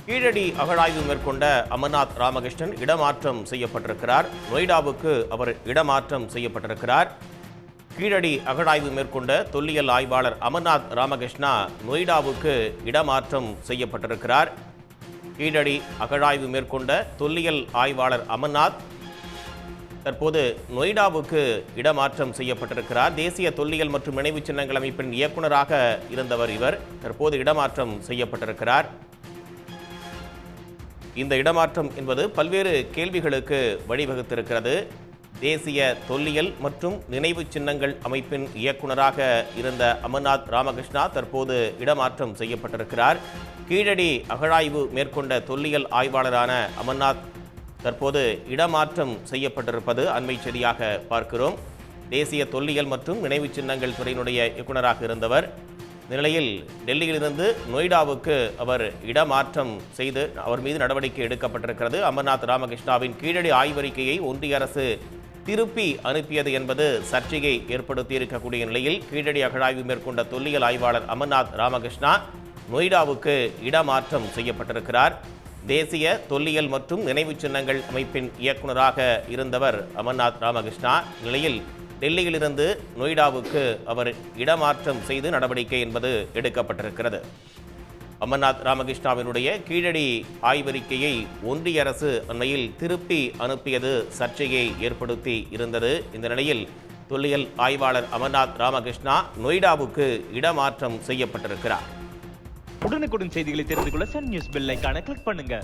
கீழடி அகழாய்வு மேற்கொண்ட அமர்நாத் ராமகிருஷ்ணன் இடமாற்றம் செய்யப்பட்டிருக்கிறார். நொய்டாவுக்கு அவர் இடமாற்றம் செய்யப்பட்டிருக்கிறார். கீழடி அகழாய்வு மேற்கொண்ட தொல்லியல் ஆய்வாளர் அமர்நாத் ராமகிருஷ்ணா நொய்டாவுக்கு இடமாற்றம் செய்யப்பட்டிருக்கிறார். கீழடி அகழாய்வு மேற்கொண்ட தொல்லியல் ஆய்வாளர் அமர்நாத் தற்போது நொய்டாவுக்கு இடமாற்றம் செய்யப்பட்டிருக்கிறார். தேசிய தொல்லியல் மற்றும் நினைவுச் சின்னங்கள் அமைப்பின் இயக்குநராக இருந்தவர் இவர். தற்போது இடமாற்றம் செய்யப்பட்டிருக்கிறார். இந்த இடமாற்றம் என்பது பல்வேறு கேள்விகளுக்கு வழிவகுத்திருக்கிறது. தேசிய தொல்லியல் மற்றும் நினைவுச் சின்னங்கள் அமைப்பின் இயக்குநராக இருந்த அமர்நாத் ராமகிருஷ்ணா தற்போது இடமாற்றம் செய்யப்பட்டிருக்கிறார். கீழடி அகழாய்வு மேற்கொண்ட தொல்லியல் ஆய்வாளரான அமர்நாத் தற்போது இடமாற்றம் செய்யப்பட்டிருப்பது அண்மை செய்தியாக பார்க்கிறோம். தேசிய தொல்லியல் மற்றும் நினைவுச் சின்னங்கள் துறையினுடைய இயக்குநராக இருந்தவர். இந்த நிலையில் டெல்லியிலிருந்து நொய்டாவுக்கு அவர் இடமாற்றம் செய்து அவர் மீது நடவடிக்கை எடுக்கப்பட்டிருக்கிறது. அமர்நாத் ராமகிருஷ்ணாவின் கீழடி ஆய்வறிக்கையை ஒன்றிய அரசு திருப்பி அனுப்பியது என்பது சர்ச்சையை ஏற்படுத்தியிருக்கக்கூடிய நிலையில் கீழடி அகழாய்வு மேற்கொண்ட தொல்லியல் ஆய்வாளர் அமர்நாத் ராமகிருஷ்ணா நொய்டாவுக்கு இடமாற்றம் செய்யப்பட்டிருக்கிறார். தேசிய தொல்லியல் மற்றும் நினைவுச் சின்னங்கள் அமைப்பின் இயக்குநராக இருந்தவர் அமர்நாத் ராமகிருஷ்ணா. நிலையில் டெல்லியிலிருந்து நொய்டாவுக்கு அவர் இடமாற்றம் செய்து நடவடிக்கை என்பது எடுக்கப்பட்டிருக்கிறது. அமர்நாத் ராமகிருஷ்ணாவினுடைய கீழடி ஆய்வறிக்கையை ஒன்றிய அரசு அண்மையில் திருப்பி அனுப்பியது சர்ச்சையை ஏற்படுத்தி இருந்தது. இந்த நிலையில் தொல்லியல் ஆய்வாளர் அமர்நாத் ராமகிருஷ்ணா நொய்டாவுக்கு இடமாற்றம் செய்யப்பட்டிருக்கிறார். உடனுக்குடன் செய்திகளை தெரிந்து கொள்ள சன் நியூஸ் பெல் ஐகானை கிளிக் பண்ணுங்க.